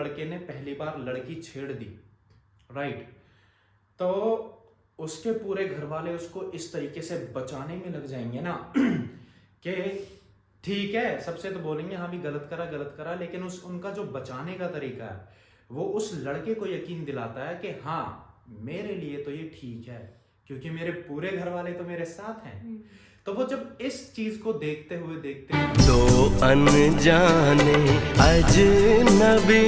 लड़के ने पहली बार लड़की छेड़ दी, राइट, तो उसके पूरे घर वाले उसको इस तरीके से बचाने में लग जाएंगे ना कि ठीक है, सबसे तो बोलेंगे हाँ भी गलत करा, लेकिन उनका जो बचाने का तरीका है वो उस लड़के को यकीन दिलाता है कि हाँ मेरे लिए तो ये ठीक है क्योंकि मेरे पूरे घर वाले तो मेरे साथ हैं। तो वो जब इस चीज को देखते हुए दो अनजाने अजनबी।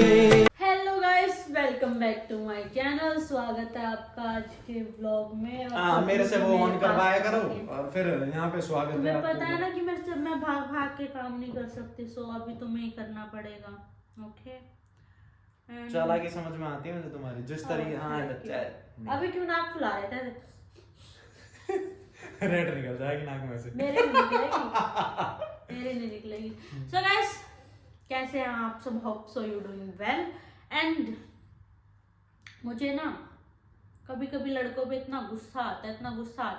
Hello guys, welcome back to my channel. स्वागत है आपका आज के व्लॉग में। मेरे से वो ऑन करवाया करो और फिर यहाँ पे स्वागत है। तुम्हें पता है ना कि मेरे से मैं भाग भाग के काम नहीं कर सकती, सो अभी तुम्हें ही करना पड़ेगा। ओके, चालाकी समझ में आती है मुझे तुम्हारी, जिस तरीके। हाँ अभी क्यों नाक फुला रहे थे? रेड निकल जाएगी नाक में से। मेरे नहीं निकलेगी, मेरे नहीं निकलेगी। सो गाइस, कैसे हैं आप सब? Hope so you doing well. And मुझे ना कभी कभी लड़कों पे इतना गुस्सा आता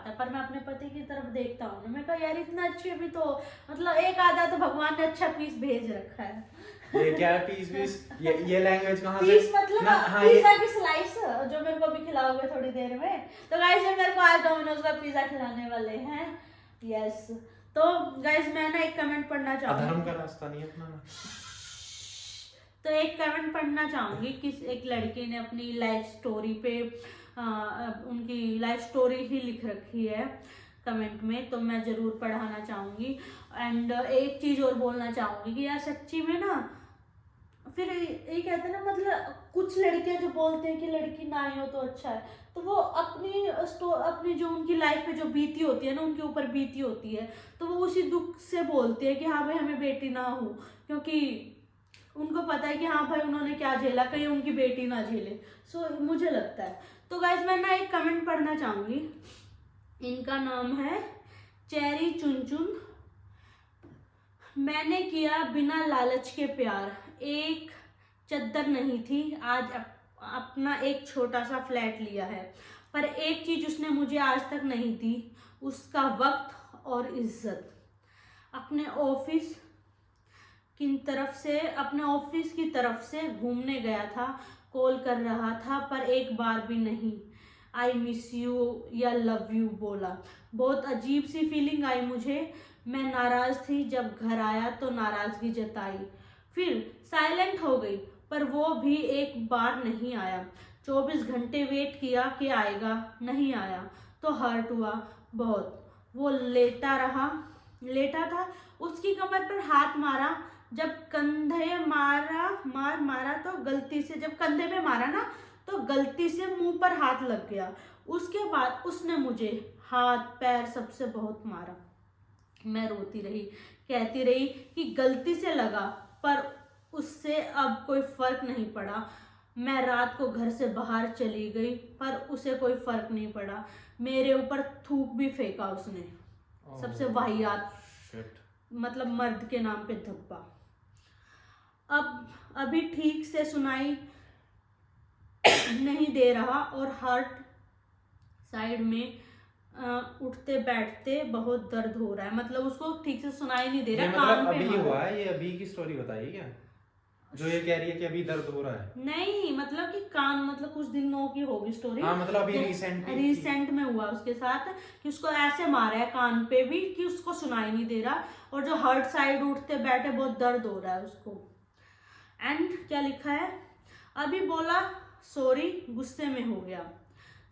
है, पर मैं अपने पति की तरफ देखता हूँ, मैं कहा यार इतना अच्छे भी तो, मतलब एक आधा तो भगवान ने अच्छा पीस भेज रखा है। ये क्या है पीस? ये लैंग्वेज कहाँ से? पीस मतलब हाँ, पिज्जा की स्लाइस जो मेरे को अभी खिलाओगे थोड़ी देर में। तो गाइस ये मेरे को आज डोमिनोज का पिज्जा खिलाने वाले हैं। यस, तो गाइस मैं ना एक कमेंट पढ़ना चाहूंगी। अधर्म का रास्ता नहीं अपनाना। तो एक कमेंट पढ़ना चाहूंगी कि एक लड़की ने अपनी लाइफ स्टोरी पे उनकी लाइफ स्टोरी ही लिख रखी है कमेंट में, तो मैं जरूर पढ़ाना चाहूंगी। एंड एक चीज और बोलना चाहूंगी कि यार सच्ची में ना, फिर ये कहते हैं ना, मतलब कुछ लड़कियां जो बोलते हैं कि लड़की ना ही हो तो अच्छा है, तो वो अपनी जो उनकी लाइफ में जो बीती होती है ना, उनके ऊपर बीती होती है, तो वो उसी दुख से बोलते हैं कि हाँ भाई हमें बेटी ना हो, क्योंकि उनको पता है कि हाँ भाई उन्होंने क्या झेला, कहीं उनकी बेटी ना झेले। सो मुझे लगता है। तो गाइस मैं ना एक कमेंट पढ़ना चाहूंगी। इनका नाम है चेरी चुनचुन। मैंने किया बिना लालच के प्यार, एक चद्दर नहीं थी, आज अपना एक छोटा सा फ्लैट लिया है, पर एक चीज उसने मुझे आज तक नहीं दी, उसका वक्त और इज्जत। अपने ऑफिस की तरफ से घूमने गया था, कॉल कर रहा था, पर एक बार भी नहीं आई मिस यू या लव यू बोला। बहुत अजीब सी फीलिंग आई मुझे। मैं नाराज थी, जब घर आया तो नाराजगी जताई, फिर साइलेंट हो गई, पर वो भी एक बार नहीं आया। 24 घंटे वेट किया कि आएगा, नहीं आया तो हर्ट हुआ बहुत। वो लेटा था, उसकी कमर पर हाथ मारा, जब कंधे मारा तो गलती से, जब कंधे पे मारा ना तो गलती से मुंह पर हाथ लग गया। उसके बाद उसने मुझे हाथ पैर सबसे बहुत मारा। मैं रोती रही, कहती रही कि गलती से लगा, पर उससे अब कोई फर्क नहीं पड़ा। मैं रात को घर से बाहर चली गई, पर उसे कोई फर्क नहीं पड़ा। मेरे ऊपर थूक भी फेंका उसने। सबसे वाहियात, मतलब मर्द के नाम पे धब्बा। अभी ठीक से सुनाई नहीं दे रहा और हार्ट साइड में उठते बैठते बहुत दर्द हो रहा है। मतलब उसको ठीक से सुनाई नहीं दे रहा। मतलब अभी हुआ है ये? अभी की स्टोरी बताइए क्या, जो ये कह रही है कि अभी दर्द हो रहा है? नहीं, मतलब कि कान, मतलब कुछ दिनों की होगी स्टोरी। हाँ, मतलब अभी रिसेंट में हुआ उसके साथ कि उसको ऐसे मारा है कान पे भी कि उसको सुनाई नहीं दे रहा, और जो हार्ट साइड उठते बैठे बहुत दर्द हो रहा है उसको। एंड क्या लिखा है, अभी बोला सॉरी, गुस्से में हो गया।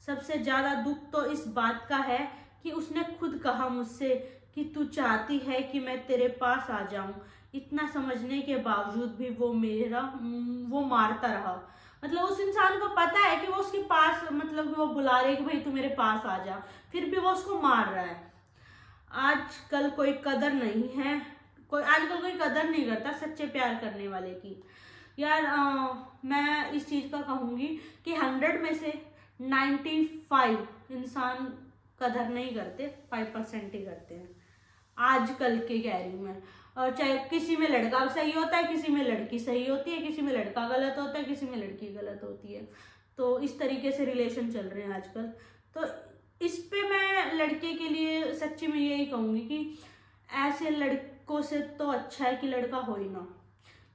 सबसे ज्यादा दुख तो इस बात का है कि उसने खुद कहा मुझसे कि तू चाहती है कि मैं तेरे पास आ जाऊं। इतना समझने के बावजूद भी वो मारता रहा। मतलब उस इंसान को पता है कि वो उसके पास, मतलब वो बुला रहे कि भाई तू मेरे पास आ जा, फिर भी वो उसको मार रहा है। आजकल कोई कदर नहीं है, आजकल कोई कदर नहीं करता सच्चे प्यार करने वाले की। यार मैं इस चीज का कहूंगी कि 100 में से 95 इंसान कदर नहीं करते, 5% ही करते हैं। आजकल के कह रही हूँ मैं। और चाहे किसी में लड़का सही होता है, किसी में लड़की सही होती है, किसी में लड़का गलत होता है, किसी में लड़की गलत होती है। तो इस तरीके से रिलेशन चल रहे हैं आजकल। तो इस पे मैं लड़के के लिए सच्ची में यही कहूंगी कि ऐसे लड़कों से तो अच्छा है कि लड़का हो ही ना,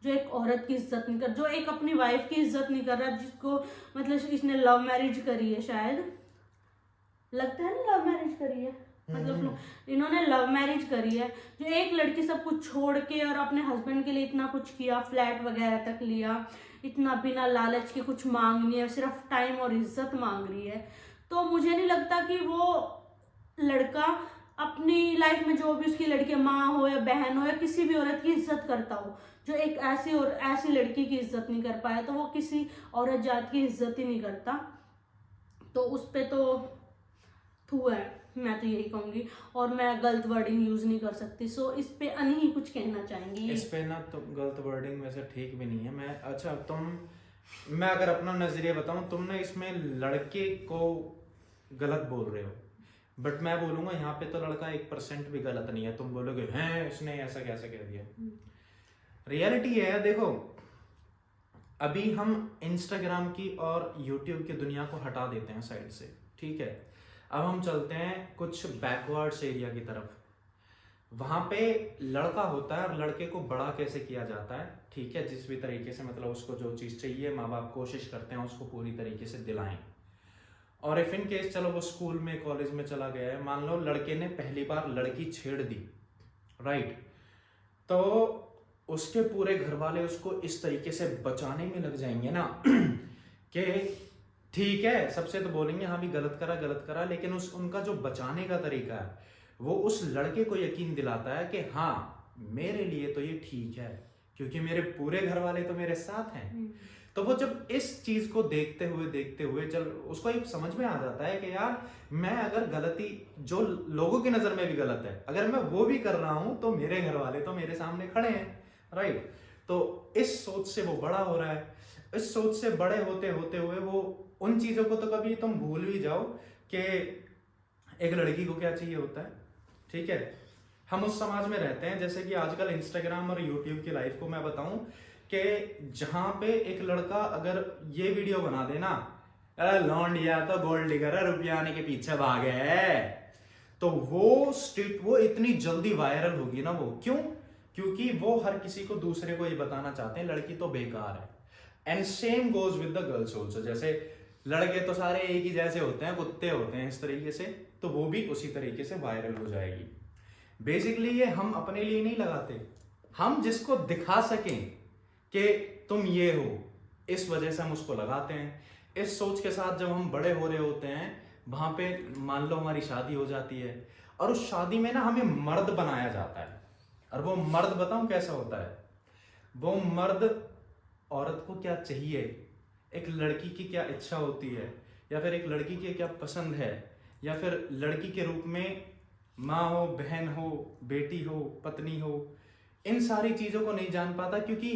जो एक औरत की इज्जत नहीं कर, जो एक अपनी वाइफ की इज्जत नहीं कर रहा, जिसको मतलब इसने लव मैरिज करी है, शायद लगता है ना लव मैरिज करी है, मतलब इन्होंने लव मैरिज करी है, जो एक लड़की सब कुछ छोड़ के और अपने हस्बैंड के लिए इतना कुछ किया, फ्लैट वगैरह तक लिया, इतना बिना लालच के कुछ मांग नहीं है, सिर्फ टाइम और इज्जत मांग रही है। तो मुझे नहीं लगता कि वो लड़का अपनी लाइफ में जो भी उसकी लड़की माँ हो या बहन हो या किसी भी औरत की इज्जत करता हो, जो एक ऐसी लड़की की इज्जत नहीं कर पाया, तो वो किसी औरत जात की इज्जत ही नहीं करता। तो उस पे तो थू है, मैं तो यही कहूंगी, और मैं गलत वर्डिंग यूज नहीं कर सकती। सो इस पे अनी ही कुछ कहना चाहेंगी। इस पे ना तो गलत वर्डिंग वैसे ठीक भी नहीं है। मैं अच्छा मैं अगर अपना नजरिया बताऊं, तुमने इसमें लड़के को गलत बोल रहे हो, बट मैं बोलूंगा यहाँ पे तो लड़का 1% भी गलत नहीं है। तुम बोलोगे हैं इसने ऐसा कैसे कह दिया, रियलिटी है। देखो अभी हम इंस्टाग्राम की और यूट्यूब की दुनिया को हटा देते हैं साइड से, ठीक है। अब हम चलते हैं कुछ बैकवर्ड्स एरिया की तरफ। वहां पे लड़का होता है और लड़के को बड़ा कैसे किया जाता है, ठीक है, जिस भी तरीके से, मतलब उसको जो चीज चाहिए माँ बाप कोशिश करते हैं उसको पूरी तरीके से दिलाएं। और इफ इन केस चलो वो स्कूल में कॉलेज में चला गया है, मान लो लड़के ने पहली बार लड़की छेड़ दी, राइट, तो उसके पूरे घर वाले उसको इस तरीके से बचाने में लग जाएंगे ना कि ठीक है, सबसे तो बोलेंगे हाँ भी गलत करा, लेकिन उनका जो बचाने का तरीका है वो उस लड़के को यकीन दिलाता है कि हाँ मेरे लिए तो ये ठीक है, क्योंकि मेरे पूरे घर वाले तो मेरे साथ हैं। तो वो जब इस चीज को देखते हुए जब उसको एक समझ में आ जाता है कि यार मैं अगर गलती जो लोगों की नजर में भी गलत है, अगर मैं वो भी कर रहा हूं तो मेरे घर वाले तो मेरे सामने खड़े हैं, राइट। तो इस सोच से वो बड़ा हो रहा है। इस सोच से बड़े होते हुए वो उन चीजों को तो कभी तुम भूल भी जाओ कि एक लड़की को क्या चाहिए होता है, ठीक है। हम उस समाज में रहते हैं, जैसे कि आजकल इंस्टाग्राम और यूट्यूब की लाइफ को मैं बताऊं कि जहां पे एक लड़का अगर ये वीडियो बना देना, अरे लौंडिया तो गोल्ड डिगर है, रुपया आने के पीछे भागे है, तो वो इतनी जल्दी वायरल होगी ना। वो क्योंकि वो हर किसी को दूसरे को ये बताना चाहते हैं लड़की तो बेकार है। And same goes with the girls also, जैसे लड़के तो सारे एक ही जैसे होते हैं, कुत्ते होते हैं इस तरीके से, तो वो भी उसी तरीके से वायरल हो जाएगी। बेसिकली ये हम अपने लिए नहीं लगाते, हम जिसको दिखा सकें कि तुम ये हो, इस वजह से हम उसको लगाते हैं। इस सोच के साथ जब हम बड़े हो रहे होते हैं, वहां पे मान लो हमारी शादी हो जाती है और उस शादी में ना हमें मर्द बनाया जाता है। और वो मर्द बताऊं कैसा होता है, वो मर्द औरत को क्या चाहिए, एक लड़की की क्या इच्छा होती है, या फिर एक लड़की की क्या पसंद है, या फिर लड़की के रूप में माँ हो, बहन हो, बेटी हो, पत्नी हो, इन सारी चीजों को नहीं जान पाता। क्योंकि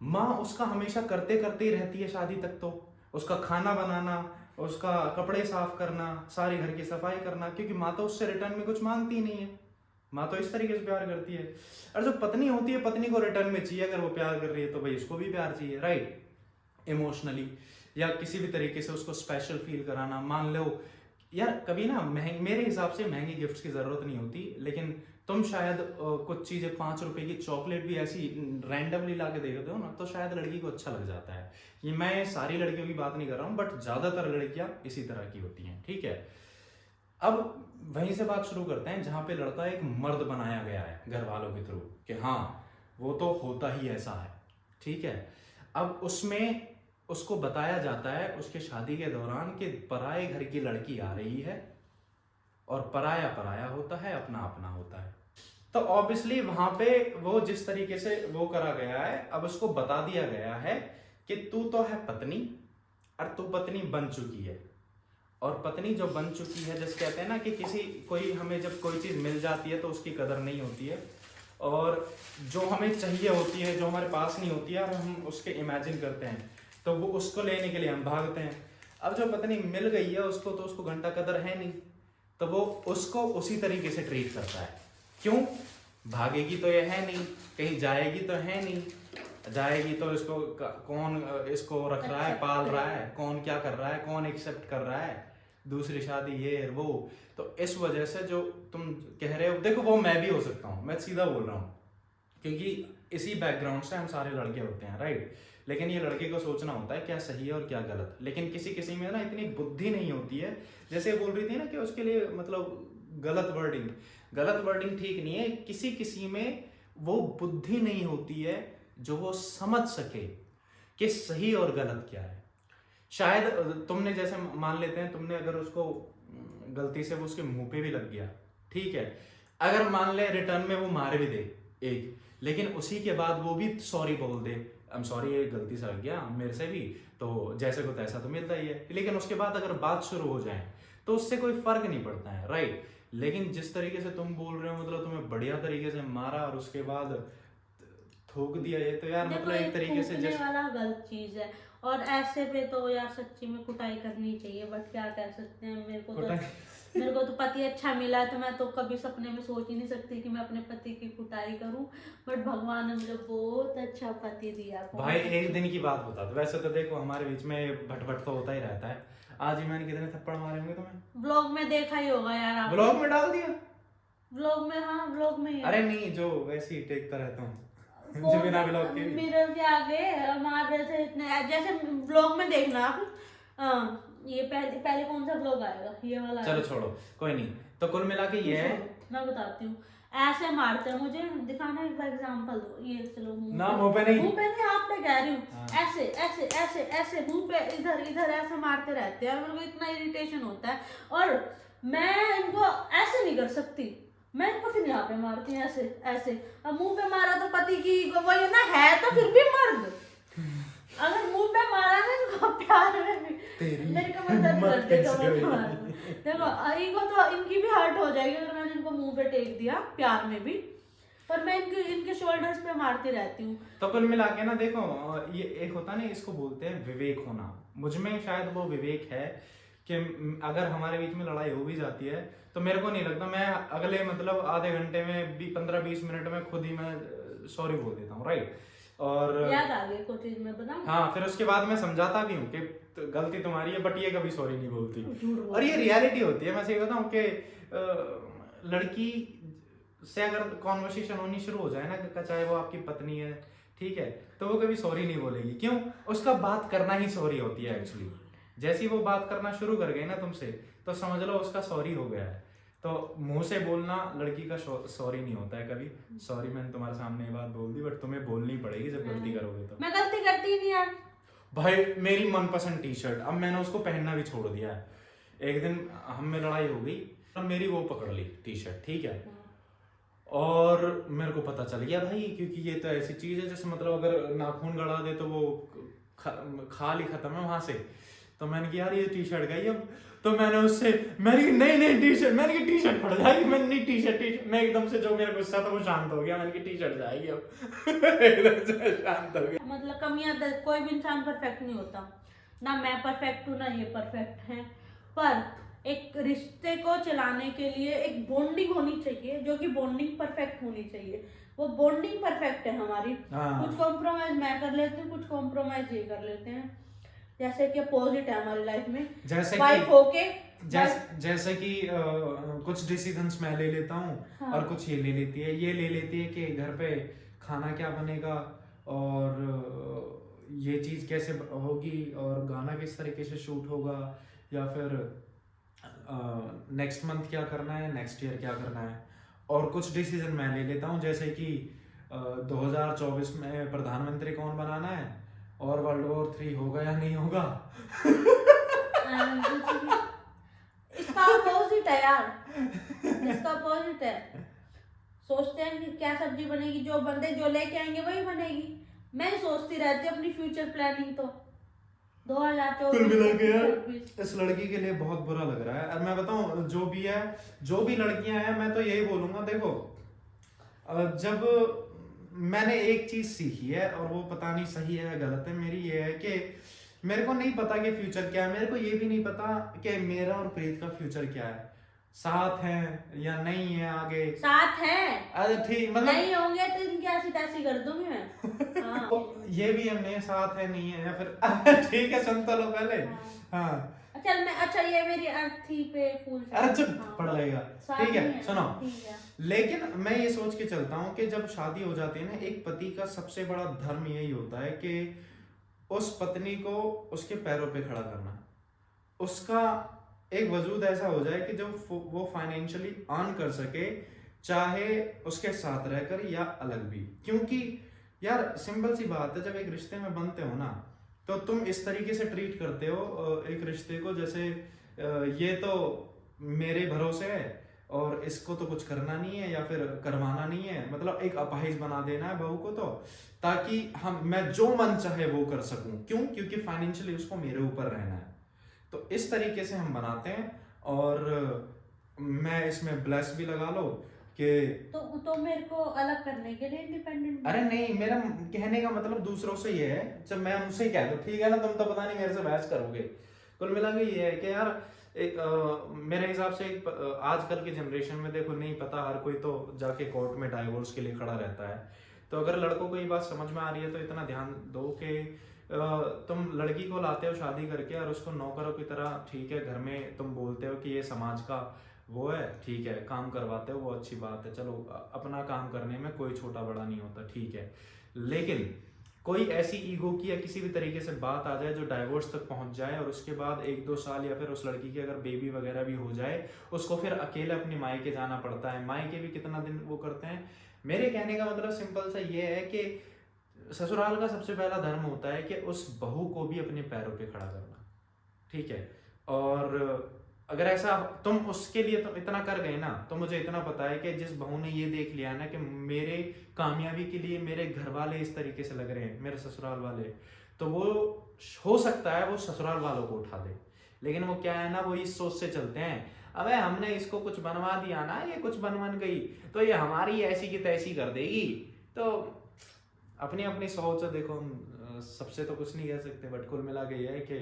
माँ उसका हमेशा करते ही रहती है शादी तक, तो उसका खाना बनाना, उसका कपड़े साफ करना, सारी घर की सफाई करना, क्योंकि माँ तो उससे रिटर्न में कुछ मांगती नहीं है, माँ तो इस तरीके से प्यार करती है। और जो पत्नी होती है, पत्नी को रिटर्न में चाहिए, अगर वो प्यार कर रही है तो भाई उसको भी प्यार चाहिए, राइट, इमोशनली या किसी भी तरीके से उसको स्पेशल फील कराना। मान लो यार कभी ना मेरे हिसाब से महंगी गिफ्ट्स की जरूरत नहीं होती, लेकिन तुम शायद कुछ चीजें 5 रुपए की चॉकलेट भी ऐसी रैंडमली ला के दे देते हो ना, तो शायद लड़की को अच्छा लग जाता है। ये मैं सारी लड़कियों की बात नहीं कर रहा हूँ, बट ज्यादातर लड़कियां इसी तरह की होती हैं, ठीक है। अब वहीं से बात शुरू करते हैं जहां पे लड़का एक मर्द बनाया गया है घर वालों के थ्रू कि हाँ वो तो होता ही ऐसा है, ठीक है। अब उसमें उसको बताया जाता है उसके शादी के दौरान कि पराये घर की लड़की आ रही है और पराया पराया होता है, अपना अपना होता है। तो ऑब्वियसली वहां पे वो जिस तरीके से वो करा गया है, अब उसको बता दिया गया है कि तू तो है पत्नी और तू पत्नी बन चुकी है। और पत्नी जो बन चुकी है, जैसे कहते हैं ना कि कोई हमें जब कोई चीज मिल जाती है तो उसकी कदर नहीं होती है, और जो हमें चाहिए होती है, जो हमारे पास नहीं होती है, और हम उसके इमेजिन करते हैं, तो वो उसको लेने के लिए हम भागते हैं। अब जो पत्नी मिल गई है उसको, तो उसको घंटा कदर है नहीं, तो वो उसको उसी तरीके से ट्रीट करता है। क्यों? भागेगी तो ये है नहीं, कहीं जाएगी तो है नहीं, जाएगी तो इसको कौन इसको रख रहा है, पाल रहा है, कौन क्या कर रहा है, कौन एक्सेप्ट कर रहा है, दूसरी शादी ये वो। तो इस वजह से जो तुम कह रहे हो, देखो वो मैं भी हो सकता हूँ, मैं सीधा बोल रहा हूँ, क्योंकि इसी बैकग्राउंड से हम सारे लड़के होते हैं, राइट। लेकिन ये लड़के को सोचना होता है क्या सही है और क्या गलत। लेकिन किसी किसी में ना इतनी बुद्धि नहीं होती है, जैसे बोल रही थी ना कि उसके लिए मतलब गलत वर्डिंग ठीक नहीं है। किसी किसी में वो बुद्धि नहीं होती है जो वो समझ सके कि सही और गलत क्या है। शायद तुमने जैसे मान लेते हैं, तुमने अगर उसको गलती से वो उसके मुंह पे भी लग गया, ठीक है, अगर मान ले रिटर्न में वो मार भी दे एक, लेकिन उसी के बाद वो भी सॉरी बोल दे, आई एम सॉरी ये गलती से लग गया मेरे से भी, तो जैसे को तैसा तो मिलता ही है। लेकिन उसके बाद अगर बात शुरू हो जाए तो उससे कोई फर्क नहीं पड़ता है, राइट। लेकिन जिस तरीके से तुम बोल रहे हो, मतलब तुम्हें बढ़िया तरीके से मारा और उसके बाद थूक दिया, ये तो यार मतलब एक तरीके से जैसे वाला गलत चीज है। और ऐसे पे तो यार सच्ची में कुटाई करनी चाहिए, बट क्या कह सकते हैं। मेरे को तो पति अच्छा मिला है, तो मैं तो कभी सपने में सोच ही नहीं सकती कि मैं अपने पति की कुटाई करूं, बट भगवान ने मुझे बहुत अच्छा पति दिया। भाई एक दिन की बात बता दो, वैसे तो देखो हमारे बीच में भटभट तो होता ही रहता है। आज ही मैंने कितने थप्पड़ मारे होंगे तुम्हें? ब्लॉग में देखा ही होगा यार आप। ब्लॉग में डाल दिया? ब्लॉग में, हाँ ब्लॉग में ही। अरे नहीं, जो वैसे ही टेकता रहता हूँ जो बिना ब्लॉग के। मिरर के आगे मार रहे थे इतने, जैसे ब्लॉग में देखना आप। ये पहले कौन सा ब्लॉग आएगा, ये वाला। चलो छोड़ो, कोई नहीं। तो कुल मिला के ये है, मैं बताती हूँ। ऐसे मारते हैं, मुझे दिखाना एक एग्जांपल दो। ये चलो ना मुंह पे नहीं, हाथ पे कह रही हूँ। हाँ। ऐसे ऐसे ऐसे ऐसे मुंह पे इधर इधर ऐसे मारते रहते हैं, मेरे को इतना इरिटेशन होता है। और मैं इनको ऐसे नहीं कर सकती, मैं इनको फिर यहाँ पे मारती हूँ ऐसे ऐसे। अब मुंह पे मारा तो पति की वो ये ना है, तो फिर भी मर्द अगर मुंह पे मारा ना इनको प्यार में भी मेरे का मतलब देखो इनको तो इनकी भी हर्ट हो जाएगी अगर मैंने इनको मुंह पे टेक दिया प्यार में भी, पर मैं इनके शोल्डर्स पे मारती रहती हूँ। तो कुल मिला के ना देखो, ये एक होता ना, इसको बोलते हैं विवेक होना। मुझ में शायद वो विवेक है कि अगर हमारे बीच में लड़ाई हो भी जाती है तो मेरे को नहीं लगता, मैं अगले मतलब आधे घंटे में 15-20 मिनट में खुद ही मैं सॉरी बोल देता हूँ, राइट। और याद आ गई कोई चीज मैं बताऊं? हाँ, फिर उसके बाद मैं समझाता भी हूँ कि गलती तुम्हारी है, बट ये कभी सॉरी नहीं बोलती। और ये रियलिटी होती है। मैं सही बताऊँ कि लड़की से अगर कॉन्वर्सेशन होनी शुरू हो जाए ना, चाहे वो आपकी पत्नी है, ठीक है, तो वो कभी सॉरी नहीं बोलेगी। क्यों? उसका बात करना ही सॉरी होती है एक्चुअली। जैसी वो बात करना शुरू कर गई ना तुमसे, तो समझ लो उसका सॉरी हो गया है। तो मुंह से बोलना लड़की का सॉरी नहीं होता है कभी। सॉरी मैंने तुम्हारे सामने ये बात बोल दी, बट तुम्हें बोलनी पड़ेगी जब गलती करोगे तो। मैं गलती करती ही नहीं यार। भाई मेरी मनपसंद टी शर्ट, अब मैंने उसको पहनना भी छोड़ दिया है। एक दिन हम में लड़ाई हो गई, अब मेरी वो पकड़ ली टी शर्ट, ठीक है, और मेरे को पता चल गया भाई, क्योंकि ये तो ऐसी चीज है जैसे मतलब अगर नाखून गड़ा दे तो वो खाल ही खत्म है वहां से। तो मैंने कहा यार ये टी शर्ट गई अब, तो मैंने उससे नहीं टी शर्ट, मैंने कहा टी शर्ट पड़ जाएगी, मैंने नहीं टी शर्ट। मैं एकदम से जो मेरा गुस्सा था वो शांत हो गया, मैंने कहा टी शर्ट जाएगी अब एकदम से शांत हो गया। मतलब कमियां, कोई भी इंसान परफेक्ट नहीं होता, ना मैं परफेक्ट हूँ ना ये परफेक्ट है, पर एक रिश्ते को चलाने के लिए एक बॉन्डिंग होनी चाहिए, जो कि बॉन्डिंग परफेक्ट होनी चाहिए। वो बॉन्डिंग परफेक्ट है हमारी। कुछ कॉम्प्रोमाइज मैं कर लेती हूँ, कुछ कॉम्प्रोमाइज ये कर लेते हैं, जैसे कि अपोजिट है हमारी लाइफ में। जैसे वाइफ होके जैसे कि कुछ डिसीजंस मैं ले लेता हूँ, हाँ। और कुछ ये ले लेती है। ये ले लेती है कि घर पे खाना क्या बनेगा और ये चीज कैसे होगी और गाना किस तरीके से शूट होगा, या फिर नेक्स्ट मंथ क्या करना है, नेक्स्ट ईयर क्या करना है। और कुछ डिसीजन मैं ले लेता हूँ, जैसे कि 2024 में प्रधानमंत्री कौन बनाना है और वर्ल्ड वॉर 3 होगा या नहीं होगा। इसका अपोजिट है यार, इसका अपोजिट है। सोचते हैं कि क्या सब्जी बनेगी, जो बंदे जो लेके आएंगे वही बनेगी। मैं सोचती रहती हूँ अपनी फ्यूचर प्लानिंग। तो 2024 इस लड़की के लिए बहुत बुरा लग रहा है। और मैं बताऊं, जो भी है, जो भी लड़कियां हैं, मैं तो यही बोलूंगा, देखो जब मैंने एक चीज सीखी है, और वो पता नहीं सही है या गलत है, मेरी ये है कि मेरे को नहीं पता कि फ्यूचर क्या है। मेरे को ये भी नहीं पता कि मेरा और प्रीत का फ्यूचर क्या है, साथ है या नहीं है, आगे साथ है। अरे ठीक, मतलब नहीं होंगे तो इनकी ऐसी तैसी कर दूंगी मैं। हाँ। ये भी हमने साथ है नहीं है या फिर ठीक है, सुन तो लो पहले। हाँ चल मैं, अच्छा ये मेरी अर्थी पे फूल। अरे चुप, हाँ। पड़ जाएगा। साथ ठीक है, में है, सुनो। ठीक है। लेकिन मैं ये सोच के चलता हूँ कि जब शादी हो जाती है ना, एक पति का सबसे बड़ा धर्म यही होता है कि उस पत्नी को उसके पैरों पे खड़ा करना, उसका एक वजूद ऐसा हो जाए कि जो वो फाइनेंशियली अर्न कर सके, चाहे उसके साथ रहकर या अलग भी। क्योंकि यार सिंपल सी बात है, जब एक रिश्ते में बनते हो ना, तो तुम इस तरीके से ट्रीट करते हो एक रिश्ते को, जैसे ये तो मेरे भरोसे है और इसको तो कुछ करना नहीं है या फिर करवाना नहीं है, मतलब एक अपाहिज बना देना है बहू को, तो ताकि मैं जो मन चाहे वो कर सकूं। क्यों? क्योंकि फाइनेंशियली उसको मेरे ऊपर रहना है। तो इस तरीके से हम बनाते हैं, और मैं इसमें ब्लेस भी लगा लो कि तो मेरे को अलग करने के लिए इंडिपेंडेंट। अरे नहीं, मेरा कहने का मतलब दूसरों से ये है, जब मैं उनसे ही कह दूं ठीक है ना, तुम तो पता नहीं मेरे से बहस करोगे। कुल मिला के ये है कि यार मेरे हिसाब से आजकल की जनरेशन में देखो, नहीं पता, हर कोई तो जाके कोर्ट में डाइवोर्स के लिए खड़ा रहता है। तो अगर लड़कों को ये बात समझ में आ रही है तो इतना ध्यान दो कि तुम लड़की को लाते हो शादी करके और उसको नौकरों की तरह, ठीक है, घर में तुम बोलते हो कि ये समाज का वो है, ठीक है, काम करवाते हो, वो अच्छी बात है, चलो अपना काम करने में कोई छोटा बड़ा नहीं होता, ठीक है। लेकिन कोई ऐसी ईगो की या किसी भी तरीके से बात आ जाए जो डाइवोर्स तक पहुंच जाए, और उसके बाद 1-2 साल या फिर उस लड़की की अगर बेबी वगैरह भी हो जाए, उसको फिर अकेले अपनी मायके जाना पड़ता है। मायके भी कितना दिन वो करते हैं। मेरे कहने का मतलब सिंपल सा ये है कि ससुराल का सबसे पहला धर्म होता है कि उस बहू को भी अपने पैरों पे खड़ा करना, ठीक है। और अगर ऐसा तुम उसके लिए तुम इतना कर गए ना, तो मुझे इतना पता है कि जिस बहू ने ये देख लिया ना कि मेरे कामयाबी के लिए मेरे घर वाले इस तरीके से लग रहे हैं, मेरे ससुराल वाले, तो वो हो सकता है वो ससुराल वालों को उठा दे। लेकिन वो क्या है ना, वो इस सोच से चलते हैं, अबे हमने इसको कुछ बनवा दिया ना, ये कुछ बन गई तो ये हमारी ऐसी की तैसी कर देगी। तो अपनी अपनी सोच है, देखो सबसे तो कुछ नहीं कह सकते, बट कुल मिला के ये है कि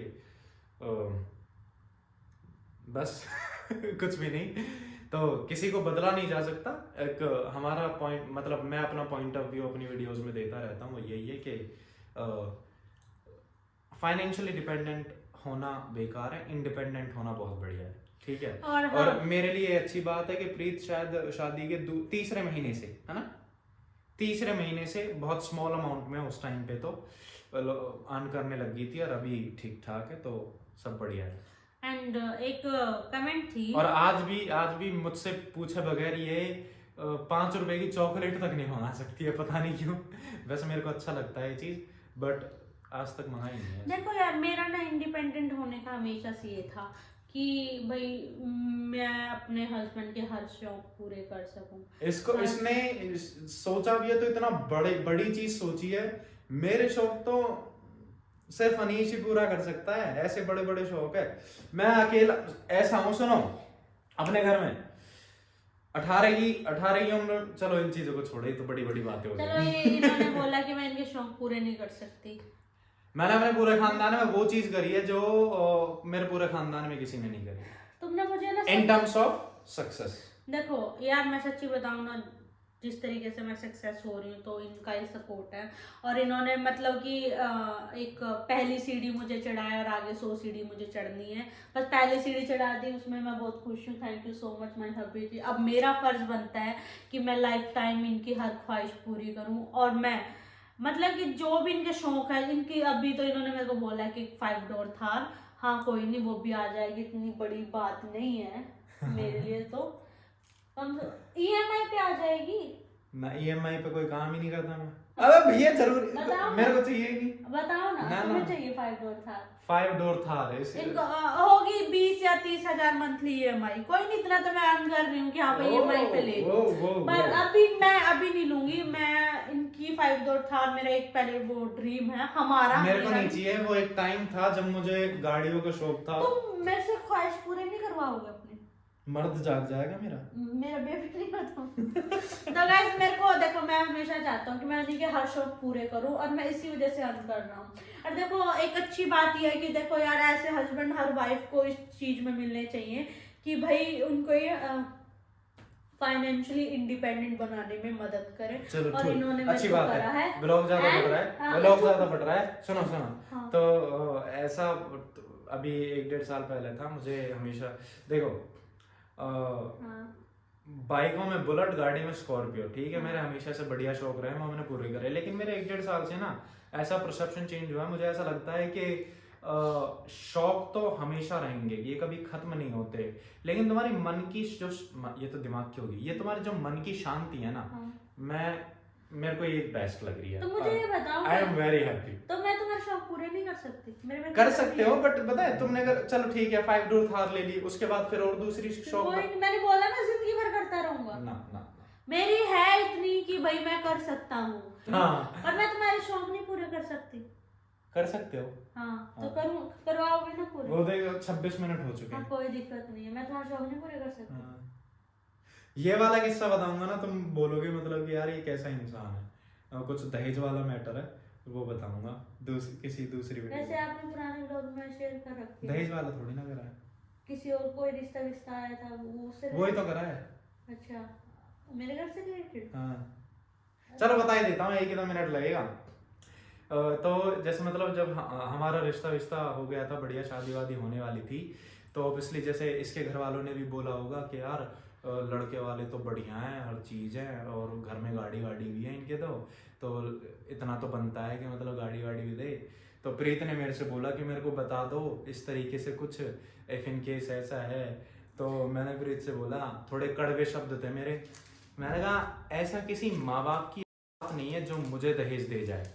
बस कुछ भी नहीं, तो किसी को बदला नहीं जा सकता। एक हमारा पॉइंट, मतलब मैं अपना पॉइंट ऑफ व्यू अपनी वीडियोस में देता रहता हूँ, वो यही है कि फाइनेंशियली डिपेंडेंट होना बेकार है, इंडिपेंडेंट होना बहुत बढ़िया है, ठीक है। और मेरे लिए अच्छी बात है कि प्रीत शायद शादी के तीसरे महीने से, है ना, तीसरे महीने से बहुत स्मॉल अमाउंट में उस टाइम पे तो अर्न करने लग गई थी, और अभी ठीक ठाक है, तो सब बढ़िया है। एंड एक कमेंट थी, और आज भी मुझसे पूछे बगैर ये 5 रुपए की चॉकलेट तक नहीं मंगा सकती है, पता नहीं क्यों। वैसे मेरे को अच्छा लगता है ये चीज, बट आज तक मंगाई नहीं है। देखो यार, मेरा ना इंडिपेंडेंट होने का हमेशा से ये था कि भाई मैं अपने हस्बैंड के हर शौक पूरे कर सकूं। इसने सोचा भी है तो इतना बड़ी चीज सोची है। मेरे शौक तो सिर्फ अनीश ही पूरा कर सकता है, ऐसे बड़े बड़े शौक है। मैं अकेला ऐसा हूँ, सुनो, अपने घर में 18 की उम्र, चलो इन चीजों को छोड़े, तो बड़ी बातें हो चलो ये इन्होंने बोला कि मैं इनके शौक पूरे नहीं कर सकती। मैंने अपने पूरे खानदान में वो चीज करी है जो मेरे पूरे खानदान में किसी ने नहीं करी। तुमने मुझे ना इन टर्म्स ऑफ सक्सेस, देखो यार, मैं सच्ची बताऊं ना, जिस तरीके से मैं सक्सेस हो रही हूँ तो इनका ही सपोर्ट है। और इन्होंने मतलब कि एक पहली सीढ़ी मुझे चढ़ाया और आगे 100 सीढ़ी मुझे चढ़नी है। बस पहली सीढ़ी चढ़ा दी, उसमें मैं बहुत खुश हूँ। Thank you so much my hubby जी। अब मेरा फर्ज बनता है कि मैं लाइफ टाइम इनकी हर ख्वाहिश पूरी करूँ, और मैं मतलब कि जो भी इनके शौक है इनकी, अभी तो इन्होंने मेरे को बोला है कि 5 डोर थार, हाँ कोई नहीं, वो भी आ जाएगी, इतनी बड़ी बात नहीं है मेरे लिए। तो EMI पे आ जाएगी ना, EMI पे कोई काम ही नहीं करता मैं। अबे भैया जरूर, मेरे को चाहिए ही नहीं। बताओ ना, तुम्हें चाहिए 5 डोर थार? 5 डोर थार इनको होगी 20 या 30 हजार मंथली EMI। कोई नहीं, इतना तो मैं अर्न कर रही हूँ कि हाँ भाई EMI पे ले लो। पर अभी नहीं लूंगी मैं इनकी 5 डोर थार। मेरा एक पहले वो ड्रीम है हमारा। मेरे को नहीं चाहिए, वो एक टाइम था जब मुझे गाड़ियों का शौक था। तुम मेरे से ख्वाहिश पूरे नहीं करवाओगे अपने? मर्द जाग जाएगा मेरा बेबी नहीं होता। तो गाइस, मेरे को देखो, मैं हमेशा चाहता हूँ कि मैं उन्हीं के हर शौक पूरे करूँ, और मैं इसी वजह से अर्न कर रहा हूँ। और देखो एक अच्छी बात यह है कि देखो यार, ऐसे हस्बैंड हर वाइफ को इस चीज में मिलने चाहिए कि भाई उनको ये फाइनेंशियली इंडिपेंडेंट बनाने में मदद करे। और इन्होंने अच्छी बात है। ब्लॉग ज्यादा बढ़ रहा है, सुनो। तो ऐसा अभी 1-1.5 साल पहले था, मुझे हमेशा देखो हाँ। बाइकों में बुलेट, गाड़ी में स्कॉर्पियो, ठीक है, मेरे हमेशा से बढ़िया शौक रहे, वो मैंने पूरे करे। लेकिन मेरे 1-1.5 साल से ना ऐसा परसेप्शन चेंज हुआ है, मुझे ऐसा लगता है कि शौक तो हमेशा रहेंगे, ये कभी खत्म नहीं होते, लेकिन तुम्हारी मन की जो ये तो दिमाग की होगी, ये तुम्हारी जो मन की शांति है ना, मेरे को ये बेस्ट लग रही है। तो मुझे ये बताओ, आई एम वेरी हैप्पी। तो मैं तुम्हारे शौक पूरे नहीं कर सकती? मेरे में कर सकते हो, बट पता है तुमने अगर चलो ठीक है 5 डोर थार ले ली, उसके बाद फिर और दूसरी शौक मैंने बोला ना जिंदगी भर करता रहूंगा। ना ना मेरी है इतनी कि भाई मैं कर सकता हूँ, हाँ। और मैं तुम्हारे शौक नहीं पूरे कर सकती। कर सकते हो। हाँ, तो करवाओगे ना पूरे? वो देखो 26 मिनट हो चुके हाँ, हैं। कोई दिक्कत नहीं है, मैं तुम्हारे शौक नहीं पूरे कर सकती। हाँ। ये वाला किस्सा बताऊंगा ना, तुम बोलोगे मतलब कि यार ये कैसा इंसान है। कुछ दहेज वाला मैटर है, वो बताऊंगा किसी दूसरी वीडियो वैसे में। आपने पुराने व्लॉग में शेयर कर रखी है। दहेज वाला थोड़ी ना करा है, किसी और कोई रिश्ता विश्ता आया था वो उससे वही तो करा है। अच्छा, मेरे घर से रिलेटेड? हाँ चलो बता ही देता हूँ, 1 मिनट लगेगा। तो जैसे मतलब जब हमारा रिश्ता विश्ता हो गया था, बढ़िया शादी वादी होने वाली थी, तो ऑब्वियसली जैसे इसके घर वालों ने भी बोला होगा कि यार लड़के वाले तो बढ़िया हैं, हर चीज़ है, और घर में गाड़ी वाड़ी भी है इनके, तो इतना तो बनता है कि मतलब गाड़ी वाड़ी भी दे। तो प्रीत ने मेरे से बोला कि मेरे को बता दो इस तरीके से कुछ, इफ इन केस ऐसा है। तो मैंने प्रीत से बोला, थोड़े कड़वे शब्द थे मेरे, मैंने कहा ऐसा किसी माँ बाप की बात नहीं है जो मुझे दहेज दे जाए,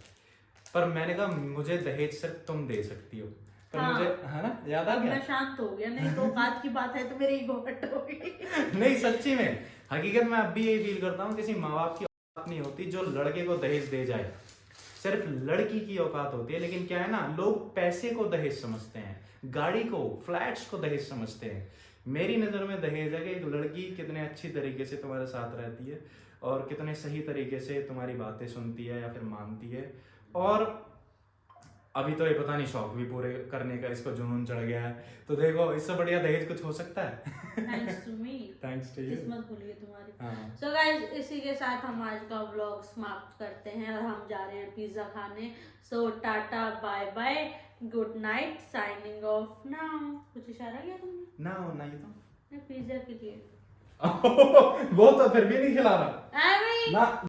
पर मैंने कहा मुझे दहेज सिर्फ तुम दे सकती हो। पर हाँ। मुझे है ना याद आ गया, मैं शांत हो गया, नहीं तो औकात की बात है तो मेरी ईगो हट हो गई। नहीं सच्ची में हकीकत में अब भी यही फील करता हूँ, किसी माँ बाप की औकात नहीं होती जो लड़के को दहेज दे जाए, सिर्फ लड़की की औकात होती है। लेकिन क्या है ना, लोग पैसे को दहेज समझते हैं, गाड़ी को, फ्लैट्स को दहेज समझते हैं। मेरी नज़र में दहेज है कि एक लड़की कितने अच्छी तरीके से तुम्हारे साथ रहती है और कितने सही तरीके से तुम्हारी बातें सुनती है या फिर मानती है। और अभी तो ये पता नहीं शौक भी पूरे करने का इसको जुनून चढ़ गया है, तो देखो इससे बढ़िया दहेज कुछ हो सकता है। Thanks to me, thanks to you. किस्मत खुली है तुम्हारी। हाँ। सो गाइस, इसी के साथ हम आज का व्लॉग समाप्त करते हैं और हम जा रहे हैं पिज्जा खाने। So tata bye bye, good night, signing off now. कुछ इशारा किया तुमने? ना नहीं तो पिज्जा के लिए। वो तो फिर भी नहीं खिला रहा I mean, ना।